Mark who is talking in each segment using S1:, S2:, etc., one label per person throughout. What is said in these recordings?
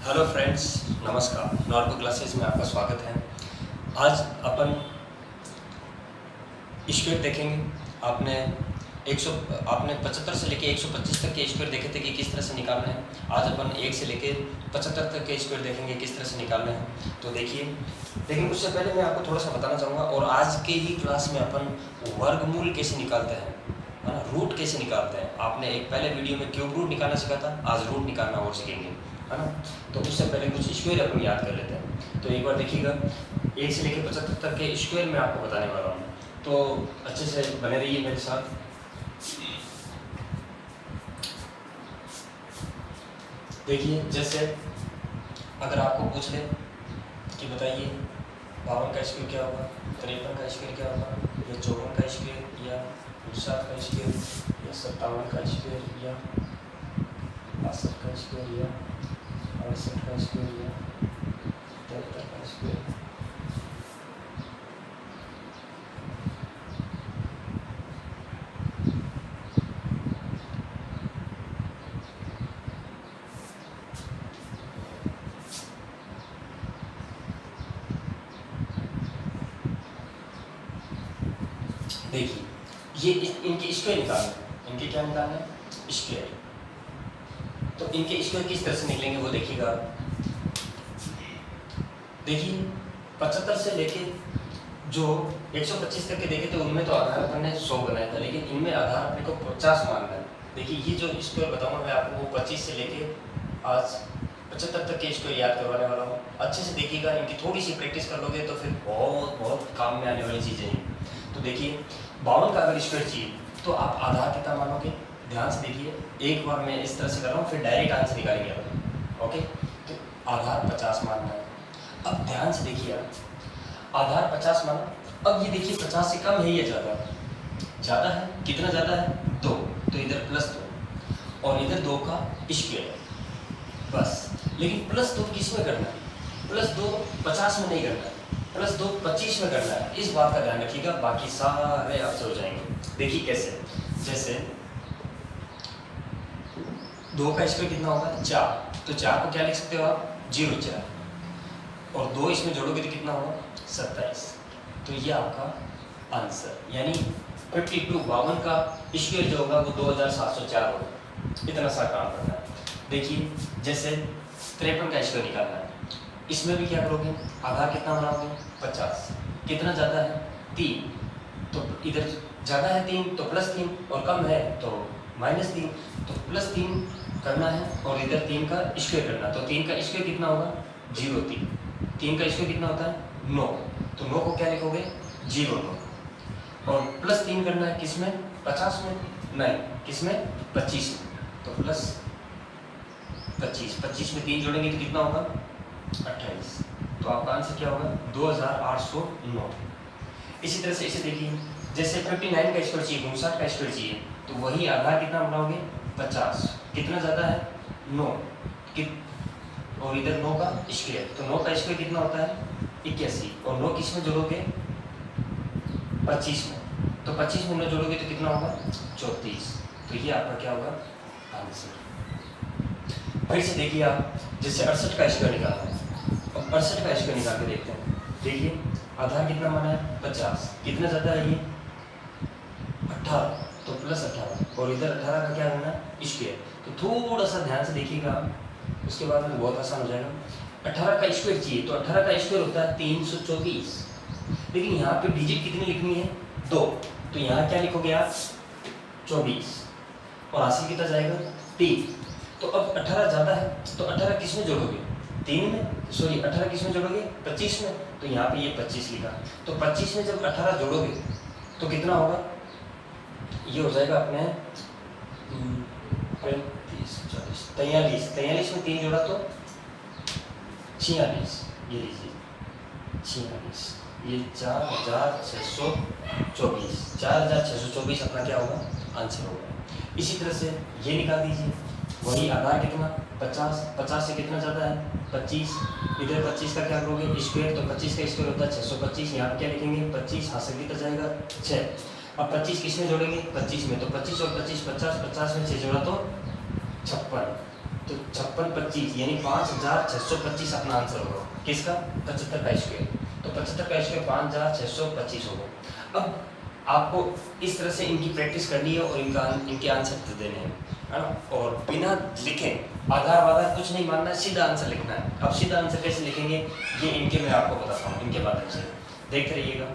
S1: Hello friends, नमस्कार। नॉर्को classes में आपका स्वागत है। आज अपन स्क्वायर देखेंगे। आपने 75 से लेके 125 तक के स्क्वायर देखे थे कि किस तरह से निकालना है। आज अपन 1 से लेके 75 तक के स्क्वायर देखेंगे किस तरह से निकालना है। तो देखिए, लेकिन उससे पहले मैं आपको थोड़ा सा बताना चाहूँगा। और आज के ही क्लास में अपन वर्गमूल कैसे निकालते हैं, है ना, रूट कैसे निकालते हैं। आपने एक पहले वीडियो में क्यूब रूट निकालना सीखा था, आज रूट निकालना और सीखेंगे, है ना। तो उससे पहले कुछ स्क्वायर अपन याद कर लेते हैं। तो एक बार देखिएगा, 1 से लेकर 75 तक के स्क्वायर मैं आपको बताने वाला हूँ, तो अच्छे से बने रहिए मेरे साथ। देखिए, जैसे अगर आपको पूछ ले कि बताइए 52 का स्क्वायर क्या होगा, 53 का स्क्वायर क्या होगा, या 54 का स्क्वायर, या 59 का स्क्वायर, या 57 का स्क्वायर, या 62 का स्क्वायर, या 68 का स्क्वायर, या 73 का स्क्वायर। देखिए, ये इनके स्क्वायर निकालना है। इनके क्या निकालना है? स्क्वायर। तो इनके स्क्वायर किस तरह से निकलेंगे वो देखिएगा। देखिए, 75 से लेके जो 125 तक के देखे थे उनमें तो आधार अपन ने 100 बनाया था, लेकिन इनमें आधार अपने को 50 मानना है। देखिए, ये जो स्क्वायर बताऊंगा मैं आपको, वो 25 से लेके आज 75 तक के स्क्वायर याद करवाने वाला हूँ। अच्छे से देखिएगा, इनकी थोड़ी सी प्रैक्टिस कर लोगे तो फिर बहुत बहुत काम में आने वाली चीज़ें हैं। तो देखिए, 52 का अगर स्क्वायर चाहिए तो आप आधार कितना मानोगे? ध्यान से देखिए, एक बार मैं इस तरह से कर रहा हूँ, फिर डायरेक्ट आंसर निकालेंगे अपन। ओके, तो आधार 50 मानना है। अब ध्यान से देखिए, आधार 50 माना। अब ये देखिए, 50 से कम है या ज़्यादा? ज़्यादा है। कितना ज़्यादा है? 2। तो इधर +2 और इधर 2 का स्क्वायर, बस। लेकिन +2 किस में करना है? +2 50 में नहीं करना है, +2 25 में करना है। इस बात का ध्यान रखिएगा, बाकी सारे आपसे हो जाएंगे। देखिए कैसे, जैसे 2 का स्क्वायर कितना होगा? 4। तो 4 को क्या लिख सकते हो आप? 0 4, और 2 इसमें जोड़ोगे तो कितना होगा? 27। तो ये आपका आंसर, यानी 52 का स्क्वायर जो होगा वो 2704 होगा। इतना सा काम करना है। देखिए, जैसे 53 का स्क्वायर निकालना है। इसमें भी क्या करोगे? आधार कितना बनाओगे? 50। कितना ज़्यादा है? 3। तो इधर ज़्यादा है 3 तो +3, और कम है तो -3। तो +3 करना है और इधर 3 का स्क्वायर करना है। तो 3 का स्क्वायर कितना होगा? 0 3। 3 का स्क्वायर कितना होता है? 9। तो 9 को क्या लिखोगे? 0 9। और +3 करना है किस में? 50 में? नहीं, किस में? 25 में। तो +25, 25 में 3 जोड़ेंगे तो कितना होगा? 28। तो आपका आंसर क्या होगा? 2809। इसी तरह से इसे देखिए, जैसे 59 का स्क्वायर चाहिए, 59 का स्क्वायर चाहिए, तो वही आधार कितना बनाओगे? 50। कितना ज़्यादा है? 9। और इधर 9 का स्क्वायर, तो 9 का स्क्वायर कितना होता है? 81। और 9 किस में जोड़ोगे? 25 में। तो 25 में 9 जोड़ोगे तो कितना होगा? 34। तो ये आपका क्या होगा? आंसर। फिर से देखिए आप, जैसे 68 का स्क्वायर निकालना है। अब 68 का स्क्वायर निकाल के देखते हैं। देखिए, आधार कितना माना है? 50। कितना ज़्यादा है ये? 18। तो +18, और इधर 18 का क्या करना है? स्क्वायर। तो थोड़ा सा ध्यान से देखिएगा, उसके बाद में बहुत आसान हो जाएगा। 18 का स्क्वायर चाहिए, तो 18 का स्क्वायर होता है 324। लेकिन यहाँ पे डिजिट कितनी लिखनी है? 2। तो यहाँ क्या लिखोगे आप? 24, और हासिल कितना जाएगा? 3। तो अब 18 ज़्यादा है, तो 18 किस में जोड़ोगे? 3 में। सॉरी, 18 किस में जोड़ोगे? 25 में। तो यहाँ पे ये 25 लिखा। तो 25 में जब 18 जोड़ोगे तो कितना होगा? ये हो जाएगा अपने 35 40 43। 43 में 3 जोड़ा तो 46। ये लीजिए 46। ये 4624। 4624 अपना क्या होगा? आंसर होगा। इसी तरह से ये निकाल दीजिए। वही आधार कितना? 50। 50 से कितना ज़्यादा है? 25। इधर 25 का क्या करोगे? स्क्वायर। तो 25 का स्क्वायर होता है 625। यहाँ पे क्या लिखेंगे? 25 हासिल कितना जाएगा? 6। अब 25 किस में जोड़ेंगे? 25 में। तो 25 और 25 50, 50 में 6 जोड़ा तो 56। तो 5625 यानी 5625 अपना आंसर होगा। किसका? 75 का स्क्वायर। तो 75 का स्क्वायर 5625 होगा। अब आपको इस तरह से इनकी प्रैक्टिस करनी है और इनके आंसर देने हैं, है ना। और बिना लिखे आधार वाधार कुछ नहीं मानना है, सीधा आंसर लिखना है। अब सीधा आंसर कैसे लिखेंगे ये इनके मैं आपको बताता हूँ, इनके माध्यम से देखते रहिएगा।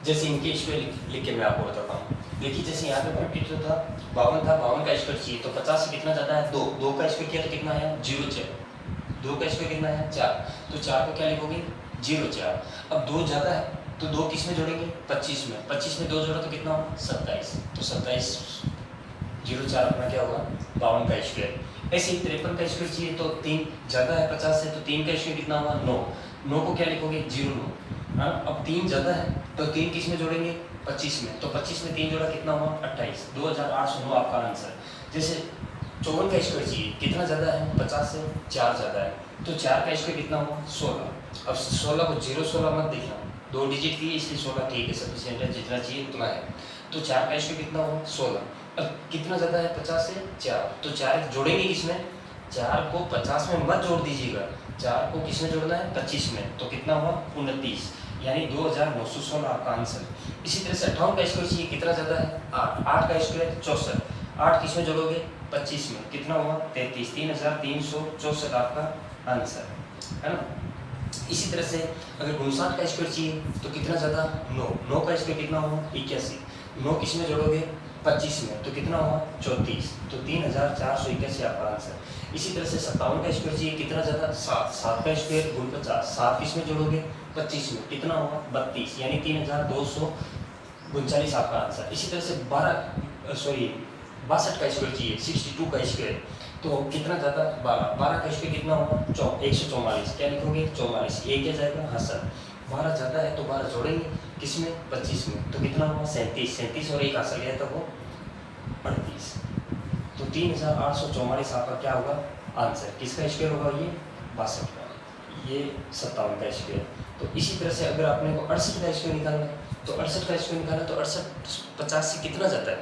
S1: जैसे इनके स्क्वायर लिख के मैं आपको बताता हूँ। देखिए जैसे यहाँ पे 52 था, 52 था, 52 का स्क्वायर चाहिए तो 50 से कितना ज़्यादा है? 2। 2 का स्क्वायर किया तो कितना आया? 0 4। 2 का स्क्वायर कितना है? 4। तो 4 को क्या लिखोगे? 0 4। अब 2 ज़्यादा है तो 2 किस में जोड़ेंगे? 25 में। 25 में 2 जोड़ा तो कितना होगा? 27। तो 27 0 4 अपना क्या होगा? 52 का स्क्वायर। ऐसे ही 53 का स्क्वायर चाहिए तो 3 ज़्यादा है 50 से, तो 3 का स्क्वायर कितना होगा? 9। 9 को क्या लिखोगे? 0 9। हाँ, अब 3 ज़्यादा है तो 3 किस में जोड़ेंगे? 25 में। तो 25 में 3 जोड़ा कितना हुआ? 28। 2809 आपका आंसर। जैसे 54 का स्क्वायर चाहिए, कितना ज़्यादा है? 50 से 4 ज़्यादा है, तो 4 का स्क्वायर कितना हुआ? 16। अब 16 को 0 16 मत देखना, 2 डिजिट की इसलिए 16 ठीक है, सफिशिएंट है, जितना चाहिए उतना है। तो 4 का स्क्वायर कितना हुआ? 16। अब कितना ज़्यादा है? 50 से 4, तो 4 जोड़ेंगे किसमें? 4 को 50 में मत जोड़ दीजिएगा, 4 को किस में जोड़ना है? 25 में। तो कितना हुआ? 29, यानी 2916 आपका आंसर। इसी तरह से 58 का स्क्वायर चाहिए, कितना ज़्यादा है? 8। 8 का स्क्वायर 64। 8 किस में जोड़ोगे? 25 में। कितना हुआ? 33। 3364 आपका आंसर, है ना। इसी तरह से अगर 59 का स्क्वायर चाहिए तो कितना ज़्यादा? 9। 9 का स्क्वायर कितना हुआ? 81। 9 किस में जोड़ोगे? 25 में। तो कितना हुआ? 34। तो 3481 आपका आंसर। इसी तरह से 57 का स्क्वायर चाहिए, कितना ज़्यादा? 7। 7 का स्क्वायर गुण 50। 7 किस में जोड़ोगे? 25 में। कितना हुआ? 32, यानी 3239 आपका आंसर। इसी तरह से 62 का स्क्वायर चाहिए, 62 का स्क्वायर, तो कितना ज़्यादा? 12। 12 का स्क्वायर कितना होगा? 144। क्या लिखोगे? 44। ये क्या जाएगा? हासिल। 12 ज़्यादा है तो 12 जोड़ेंगे किस में? 25 में। तो कितना हुआ? 37। 37 और 1 हासिल गया तो वो 38। तो 3844 आपका क्या होगा? आंसर। किसका स्क्वायर होगा ये? 62 का। ये 57 का स्क्वायर। तो इसी तरह से अगर आपने को 68 का स्क्वायर निकालना है तो 68 का स्क्वायर निकालना, तो 68 50 से कितना जाता है?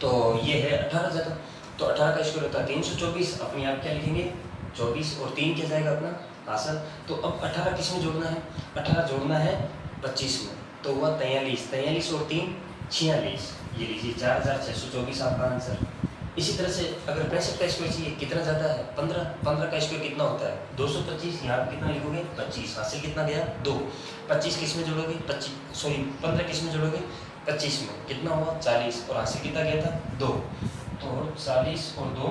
S1: तो ये है 18 ज़्यादा, तो 18 का स्क्वायर होता है 324। अपने आप क्या लिखेंगे? 24 और 3 क्या जाएगा अपना? हासिल। तो अब 18 किस में जोड़ना है? 18 जोड़ना है 25 में, तो हुआ 43। 43 और 3 46। ये लीजिए 4624 आपका आंसर। इसी तरह से अगर 65 का स्क्वायर चाहिए, कितना ज़्यादा है? 15। 15 का स्क्वायर कितना होता है? 225। यहाँ कितना लिखोगे? 25। हासिल कितना गया? 2। 25 किस में जोड़ोगे? 15 किस में जोड़ोगे? 25 में। कितना हुआ? 40 और हासिल कितना गया था? 2। तो 40 और 2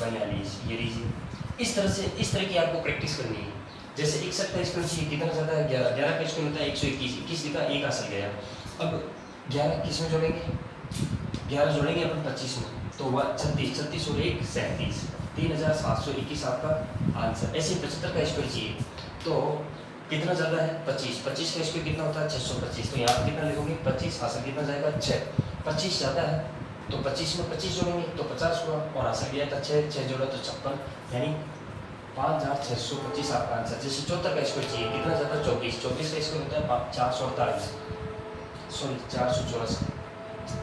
S1: 42। ये लीजिए। इस तरह की आपको प्रैक्टिस करनी है। जैसे 61 का स्क्वायर चाहिए, कितना ज़्यादा है? 11। 11 का स्क्वायर होता है 121। 21 लिखा, 1 हासिल गया। अब 11 किस में जोड़ेंगे? 11 जोड़ेंगे अपन 25 में, तो हुआ 36। 36 और 1 37। 3721 आपका आंसर। ऐसे 75 का स्क्वायर चाहिए तो कितना ज़्यादा है? 25। 25 का स्क्वायर कितना होता है? 625। तो यहाँ कितना लिखोगे? 25। हासिल कितना जाएगा? 6। 25 ज़्यादा है तो 25 में 25 जोड़ेंगे तो 50 हुआ, और हासिल किया था 6। 6 जोड़ा तो 56, यानी 5625 आपका आंसर। जैसे 74 का स्क्वायर चाहिए, कितना ज़्यादा? 24। 24 का स्क्वायर होता है 448, सॉरी 484।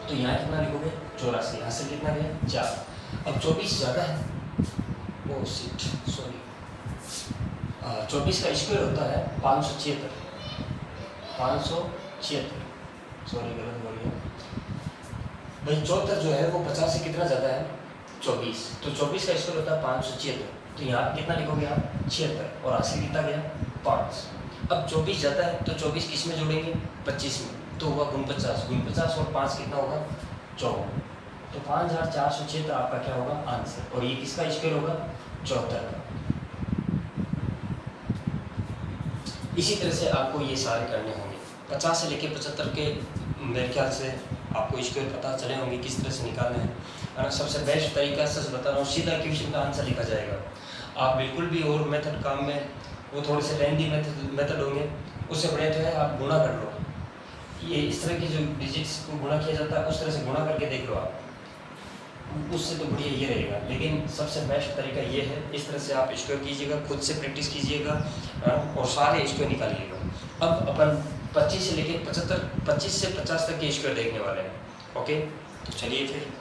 S1: तो यहाँ कितना लिखोगे? 84। हासिल कितना गया? 4। अब 24 ज़्यादा है, ओ शिट सॉरी, 24 का स्क्वायर होता है 576। 576, सॉरी गलत बोल गया भाई। 74 जो है वो 50 से कितना ज़्यादा है? 24। तो 24 का स्क्वायर होता है 576। तो यहाँ कितना लिखोगे आप? 76, और हासिल कितना गया? 5। अब 24 ज़्यादा है तो 24 किस में जोड़ेंगे? 25 में। तो हुआ 49। 49 और 5 कितना होगा? 54। तो 5476 आपका क्या होगा? आंसर। और ये किसका स्क्वायर होगा? 74 का। इसी तरह से आपको ये सारे करने होंगे। 50 से लेके 75 के मेरे ख्याल से आपको स्क्वायर पता चले होंगे किस तरह से निकालने हैं। और सबसे बेस्ट तरीका सच बता रहा हूँ, सीधा क्वेश्चन का आंसर लिखा जाएगा। आप बिल्कुल भी और मेथड काम में वो थोड़े से लेंदी मेथड होंगे, उससे बढ़िया जो है आप गुणा कर लो। ये इस तरह की जो डिजिट्स को गुणा किया जाता है उस तरह से गुणा करके देख लो आप, उससे तो बढ़िया ये रहेगा। लेकिन सबसे बेस्ट तरीका ये है, इस तरह से आप स्क्वायर कीजिएगा, खुद से प्रैक्टिस कीजिएगा और सारे स्क्वायर निकालिएगा। अब अपन 25 से लेके 75, 25 से 50 तक के स्क्वायर देखने वाले हैं। ओके, तो चलिए फिर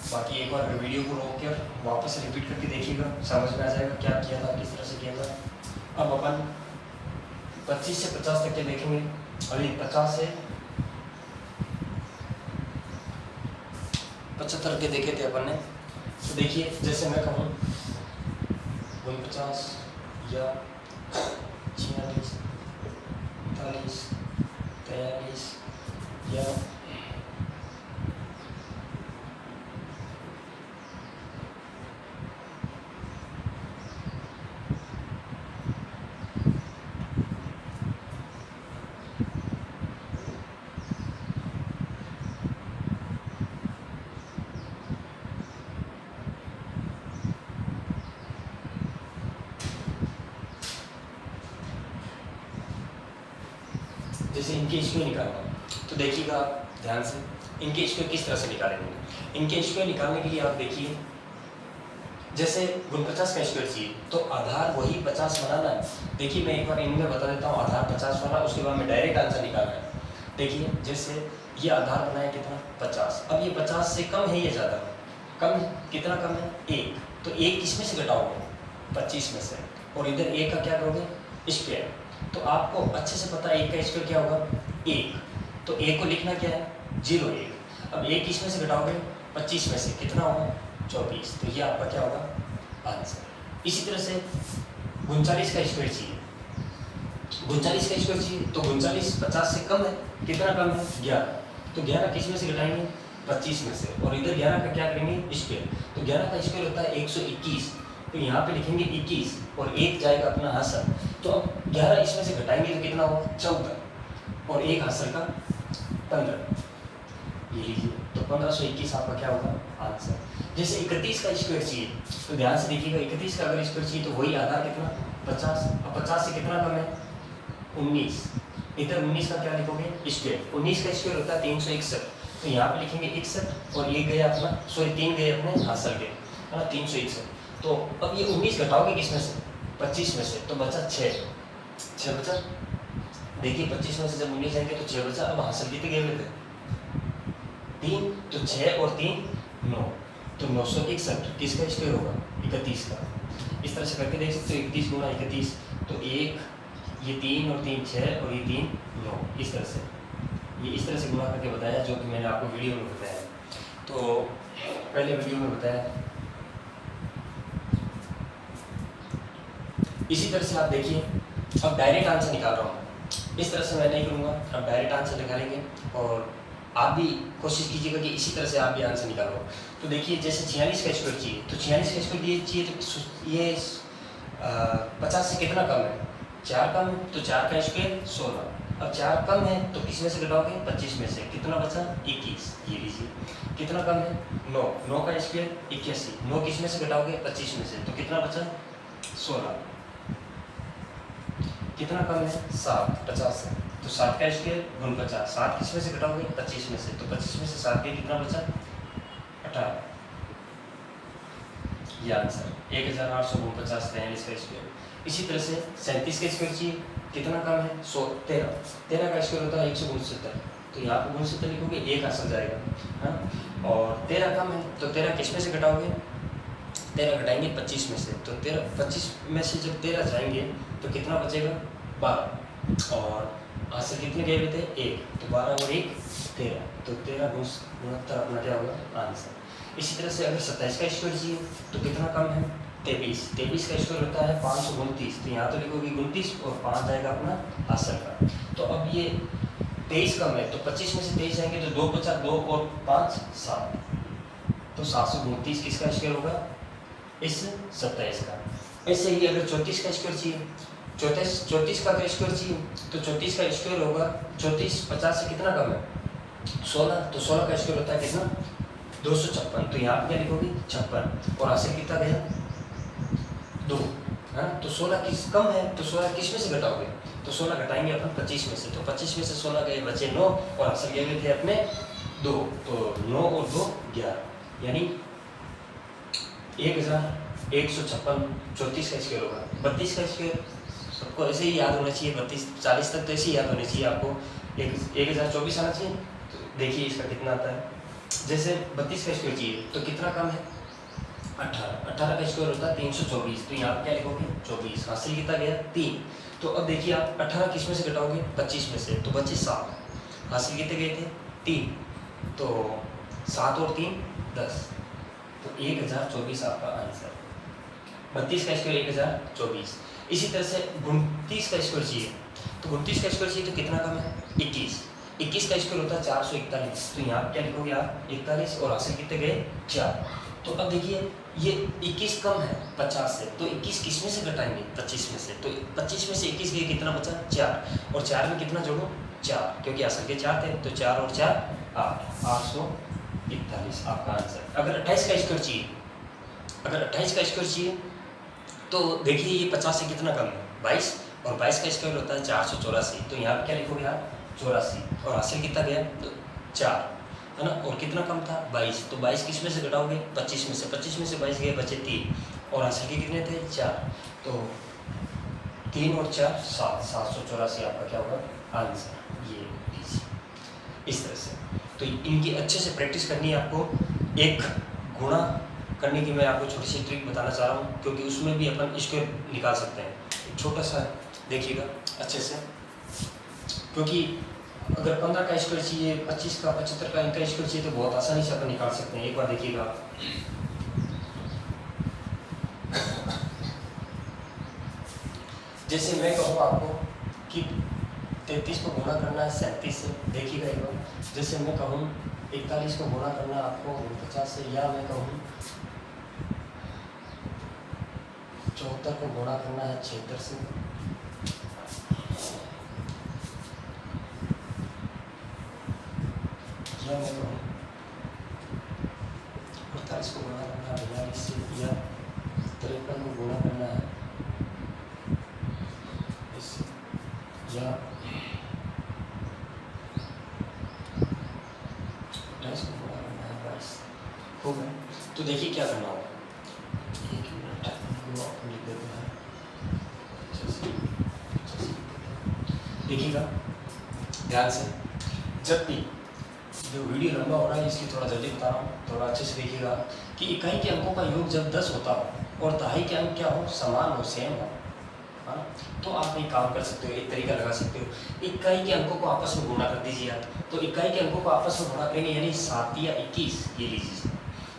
S1: बाकी एक बार वीडियो को रोक कर वापस रिपीट करके देखिएगा, समझ में आ जाएगा क्या किया था, किस तरह से किया था। अब अपन 25 से 50 तक के देखेंगे, अभी 50 से 75 के देखे थे अपन ने। तो देखिए जैसे मैं कहूँ 49 या 46, 48, 43 या जैसे इनके स्क्वायर निकालना, तो देखिएगा आप ध्यान से इनके स्क्वायर किस तरह से निकालेंगे। इनके स्क्वायर निकालने के लिए आप देखिए, जैसे 49 का स्क्वायर चाहिए तो आधार वही 50 बनाना है। देखिए मैं एक बार इनमें बता देता हूँ, आधार 50 वाला, उसके बाद में डायरेक्ट आंसर निकालना है। देखिए जैसे ये आधार बनाया कितना 50, अब ये 50 से कम है या ज़्यादा कम है, कितना कम है 1, तो 1 किसमें से घटाओगे 25 में से, और इधर 1 का क्या करोगे स्क्वायर। तो आपको अच्छे से पता है 1 का स्क्वायर क्या होगा 1, तो 1 को लिखना क्या है 0 1। अब 1 किसमें से घटाओगे 25 में से, कितना होगा 24, तो ये आपका क्या होगा आंसर। इसी तरह से 39 का स्क्वायर चाहिए, 39 का स्क्वायर चाहिए तो 39 50 से कम है, कितना कम है 11, तो 11 किस में से घटाएंगे 25 में से, और इधर 11 का क्या करेंगे स्क्वायर, तो 11 का स्क्वायर होता है 121, तो यहाँ पे लिखेंगे 21 और 1 जाएगा अपना हासिल, तो अब 11 इसमें से घटाएंगे तो कितना होगा 14 और 1 हासिल का 15, ये लीजिए, तो 1521 आपका क्या होगा आंसर। जैसे 31 का स्क्वायर चाहिए तो ध्यान से देखिएगा, 31 का अगर स्क्वायर चाहिए तो वही आधार कितना 50, अब 50 से कितना कम है 19, इधर 19 का क्या लिखोगे स्क्वायर, 19 का स्क्वायर होता है 361, तो यहाँ पे लिखेंगे 61 और ये गए अपना 3 गए अपने हासिल के, है ना 361, तो अब ये 19 घटाओगे किसमें से 25 में से, तो बचा 6 बचा। देखिए 25 में से जब 19 जाएंगे तो 6 बचा, अब हासिल कितने गए थे 3, तो 6 और 3 9, तो 961 किसका स्क्वायर होगा 31 का। इस तरह से करके देख सकते हो 31 गुणा 31, तो 1 ये 3 और 3 6 और ये 3 9, इस तरह से, ये इस तरह से गुणा करके बताया जो कि मैंने आपको वीडियो में बताया। तो पहले वीडियो में बताया, इसी तरह से आप देखिए, अब डायरेक्ट आंसर निकाल रहा हूँ, इस तरह से मैं नहीं करूँगा, अब डायरेक्ट आंसर निकालेंगे और आप भी कोशिश कीजिएगा कि इसी तरह से आप भी आंसर निकालो। तो देखिए जैसे 46 का स्क्वायर चाहिए, तो 46 का स्क्वायर चाहिए तो ये 50 से कितना कम है 4 कम है, तो 4 का स्क्वायर 16, अब 4 कम है तो किस में से घटाओगे 25 में से, कितना बचा 21, ये लीजिए, कितना कम है 9, 9 का स्क्वायर 81, 9 किस में से घटाओगे 25 में से, तो कितना बचा 16, कितना कम है 7 50 है, तो 7 का स्क्वायर गुण 50, 7 किस में से घटाओगे 25 में से, तो 25 में से 7 के कितना बचा 18, ये आंसर 1849 43 का स्क्वायर। इसी तरह से 37 का स्क्वायर चाहिए, कितना कम है 13, 13 का स्क्वायर होता है 169, तो यहाँ पर 69 लिखोगे 1 आंसर जाएगा, हाँ, और 13 कम है तो 13 किस में से घटाओगे 13 घटाएंगे 25 में से, तो 25 में से जब 13 जाएंगे तो कितना बचेगा 12, और आंसर कितने गए हुए थे 1, तो 12 और 1 13, तो 13 गुणोत्तर अपना क्या होगा आंसर। इसी तरह से अगर 27 का स्क्वायर चाहिए तो कितना कम है 23, 23 का स्क्वायर होता है 529, तो यहाँ तो लिखोगे 29 और 5 जाएगा अपना आंसर का, तो अब ये 23 कम है तो 25 में से 23 जाएंगे तो 2 बचा, 2 और 5 7, तो 729 किसका स्क्वायर होगा इस 27 का। ऐसे ही अगर 34 का स्क्वायर चाहिए, 34 का अगर स्क्वायर चाहिए तो 34 का स्क्वायर होगा 34 50 से कितना कम है 16, तो 16 का स्क्वायर होता है कितना 256, तो यहाँ पे क्या लिखोगे 56, और आंसर कितना गया 2 है ना। तो 16 किस कम है तो 16 किस में से घटाओगे, तो 16 घटाएंगे अपन 25 में से, तो 25 में से 16 गए बचे 9 और हासिल किए हुए थे अपने 2, तो 9 और 2 11, यानी 1156 34 का स्क्वायर होगा। 32 का स्क्वायर सबको ऐसे ही याद होना चाहिए, 32 40 तक तो ऐसे ही याद होने चाहिए आपको, 1024 आना चाहिए। तो देखिए इसका कितना आता है, जैसे 32 का स्क्वायर चाहिए तो कितना कम है 18 का स्क्वायर होता है 324, तो यहाँ क्या लिखोगे 24, हासिल कितना गया 3। तो अब देखिए आप 18 किस में से घटाओगे 25 में से, तो 25 7, हासिल कितने गए थे 3, तो 7 और 3 10, तो 1024 आपका आंसर। 32 का स्क्वायर 1024। इसी तरह से 29 का स्क्वायर चाहिए, तो 29 का स्क्वायर चाहिए तो कितना कम है 21 का स्क्वायर होता है 441, तो यहाँ क्या लिखोगे आप 41 और हासिल कितने गए 4। तो अब देखिए ये 21 कम है 50 से, तो 21 किस में से घटाएंगे 25 में से, तो 25 में से 21 गए कितना बचा 4, और 4 में कितना जोड़ो 4, क्योंकि हासिल के 4 थे, तो 4 और 4 8, 841 आपका आंसर। अगर 28 का स्क्वायर चाहिए, अगर 28 का स्क्वायर चाहिए तो देखिए ये 50 से कितना कम है 22, और 22 का स्क्वायर होता है 484, तो यहाँ पे क्या लिखोगे आप 84, और हासिल कितना गया 4 है ना, और कितना कम था 22, तो 22 किस में से घटाओगे 25 में से, 25 में से 22 गए बचे 3, और हासिल के कितने थे 4, तो 3 और 4 7, 784 आपका क्या होगा आंसर। ये इस तरह से, तो इनकी अच्छे से प्रैक्टिस करनी है आपको। एक गुणा करने की मैं आपको छोटी सी ट्रिक बताना चाह रहा हूँ, क्योंकि उसमें भी अपन स्क्वायर निकाल सकते हैं। एक छोटा सा देखिएगा अच्छे से, क्योंकि अगर 15 का स्क्वायर चाहिए, 25 का 75 का इनका स्क्वायर चाहिए तो बहुत आसानी से अपन निकाल सकते हैं। एक बार देखिएगा, जैसे मैं कहूँ आपको कि 33 को गुणा करना है 37 से, देखिएगा एक बार, जैसे मैं कहूँ 41 को गुणा करना है आपको 49 से, या मैं कहूँ 74 को गुणा करना है 76 से, या मैं कहूँ 48 को गुणा करना है 42 से, या 53 को गुणा करना है इससे, या 28 को गुणा करना है 22, हो गया। तो देखिए क्या करना होगा, एक मिनट को लिख देते हैं, देखिएगा ध्यान से, जब भी जो वीडियो लंबा हो रहा है इसलिए थोड़ा जल्दी बता रहा हूँ, थोड़ा अच्छे से देखिएगा कि इकाई के अंकों का योग जब 10 होता हो और दहाई के अंक क्या हो समान हो सेम हो, हाँ, तो आप एक काम कर सकते हो, एक तरीका लगा सकते हो, इकाई के अंकों को आपस में गुणा कर दीजिए आप। तो इकाई के अंकों को आपस में गुणा करेंगे यानी 7 या 21, ये लीजिए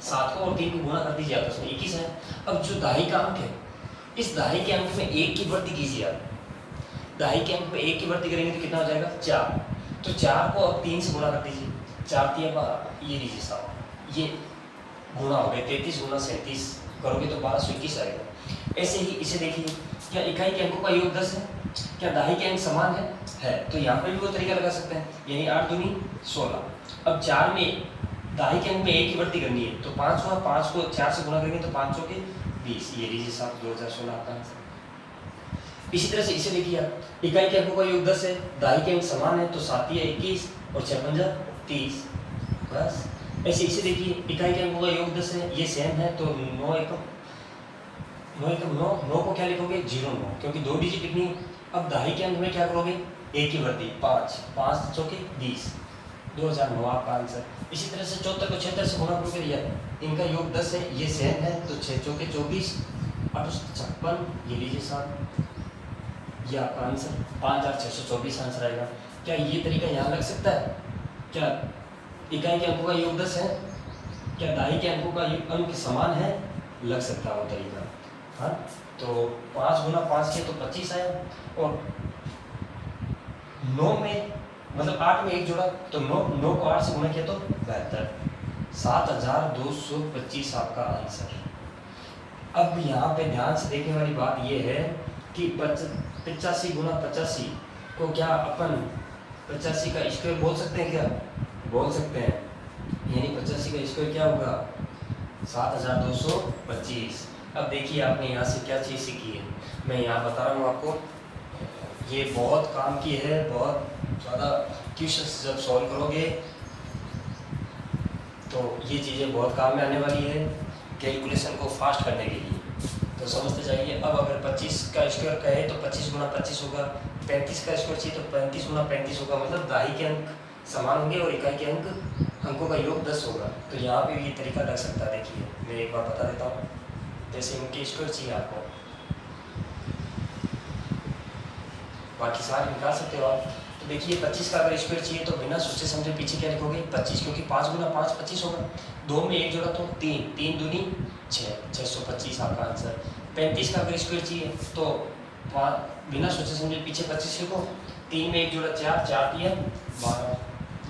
S1: 7 को और 3 को गुणा कर दीजिए आपस में 21 है। अब जो दहाई का अंक है, इस दहाई के अंक में 1 की वृद्धि कीजिए आप, दहाई के अंक में 1 की वृद्धि करेंगे तो कितना हो जाएगा 4, तो 4 को अब 3 से गुणा कर दीजिए, 4 3 12, ये लीजिए 7, ये गुणा हो गए 33 गुना 37 करोगे तो 1221 आएगा। ऐसे ही इसे देखिए, क्या इकाई के अंकों का योग 10 है, क्या दहाई के अंक समान है, तो यहाँ पे भी वो तरीका लगा सकते हैं, यानी 8 दूनी 16। अब 4 में दहाई के अंक में 1 की वृद्धि करनी है, तो 5 हुआ, 5 को 4 से गुणा करेंगे तो 5 के 20, ये लीजिए 7, 2016 आपका आंसर। इसी तरह से इसे देखिए आप, इकाई के अंकों का योग 10 है, दहाई के अंक समान है, तो 7 या 21 और 6 पंजा 30, बस। ऐसे इसे देखिए, इकाई के अंकों का योग 10 है, ये सेम है, तो 9 एकम 9 को क्या लिखोगे 0 9, क्योंकि 2 डिजिट लिखनी है। अब दहाई के अंक में क्या करोगे 1 की वृद्धि 5, 5 चौके 20, 2009 आपका आंसर। इसी तरह से 74 को 76 से गुणा करोगे, इनका योग 10 है, ये सेम है, तो 6 चौके 24, 8 56, ये लीजिए 7, ये आपका आंसर 5624 आंसर आएगा। क्या ये तरीका यहाँ लग सकता है? क्या इकाई के अंकों का योग 10 है, क्या दहाई के अंकों का अंक समान है? लग सकता है वो तरीका, हाँ। तो 5 गुना 5 किया तो 25 आया, और 9 में मतलब 8 में 1 जोड़ा तो 9 को 8 से गुना किया तो 72, 7225 आपका आंसर। अब यहाँ पे ध्यान से देखने वाली बात यह है कि 85 गुना 85 को क्या अपन 85 का स्क्वायर बोल सकते हैं? क्या बोल सकते हैं? यानी 85 का स्क्वायर क्या होगा 7225। अब देखिए आपने यहाँ से क्या चीज़ सीखी है, मैं यहाँ बता रहा हूँ आपको। ये बहुत काम की है, बहुत ज़्यादा क्वेश्चंस जब सॉल्व करोगे तो ये चीज़ें बहुत काम में आने वाली है कैलकुलेशन को फास्ट करने के लिए। तो समझते जाइए। अब अगर 25 का स्क्वायर कहे तो 25 गुना 25 होगा, 35 का स्क्वायर चाहिए तो 35 गुना 35 होगा, मतलब दहाई के अंक समान होंगे और इकाई के अंकों का योग 10 होगा। तो यहाँ पे भी ये तरीका लग सकता है। देखिए मैं एक बार बता देता हूँ। जैसे इनके स्क्वायर चाहिए आपको, बाकी सारे निकाल सकते हो आप। तो देखिए 25 का अगर स्क्वायर चाहिए तो बिना सोचे समझे पीछे क्या लिखोगे 25, क्योंकि 5 गुना 5 25 होगा, 2 में 1 जोड़ा तो 3, 3 दूनी 6, 625 आपका आंसर। 35 का अगर स्क्वायर चाहिए तो बिना सोचे समझे पीछे 25 लिखो, 3 में 1 जोड़ा 4, 4 दिया 12,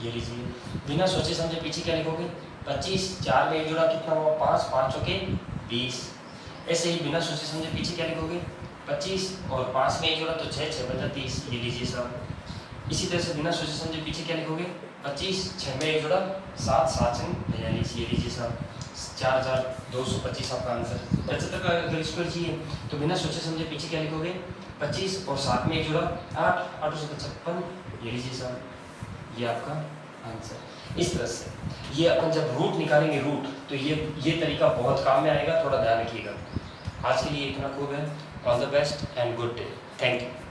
S1: ये लीजिए। बिना सोचे समझे पीछे क्या लिखोगे 25, 4 में 1 जोड़ा कितना हुआ 5, 5 चौके 20। ऐसे ही बिना सोचे समझे पीछे क्या लिखोगे 25 और 5 में 1 जोड़ा तो 6, 6 बचा 30, ये लीजिए सर। इसी तरह से बिना सोचे समझे पीछे क्या लिखोगे 25, 6 में 1 जोड़ा 7, 7 से ये लीजिए सर, 4225 आपका आंसर। 75 का अगर स्क्वायर चाहिए तो बिना सोचे समझे पीछे क्या लिखोगे 25 और 7 में 1 जोड़ा 8, 855, ये लीजिए सर, ये आपका आंसर। इस तरह से ये अपन जब रूट निकालेंगे रूट, तो ये तरीका बहुत काम में आएगा, थोड़ा ध्यान रखिएगा। आज के लिए इतना खूब है। All the best and good day. Thank you.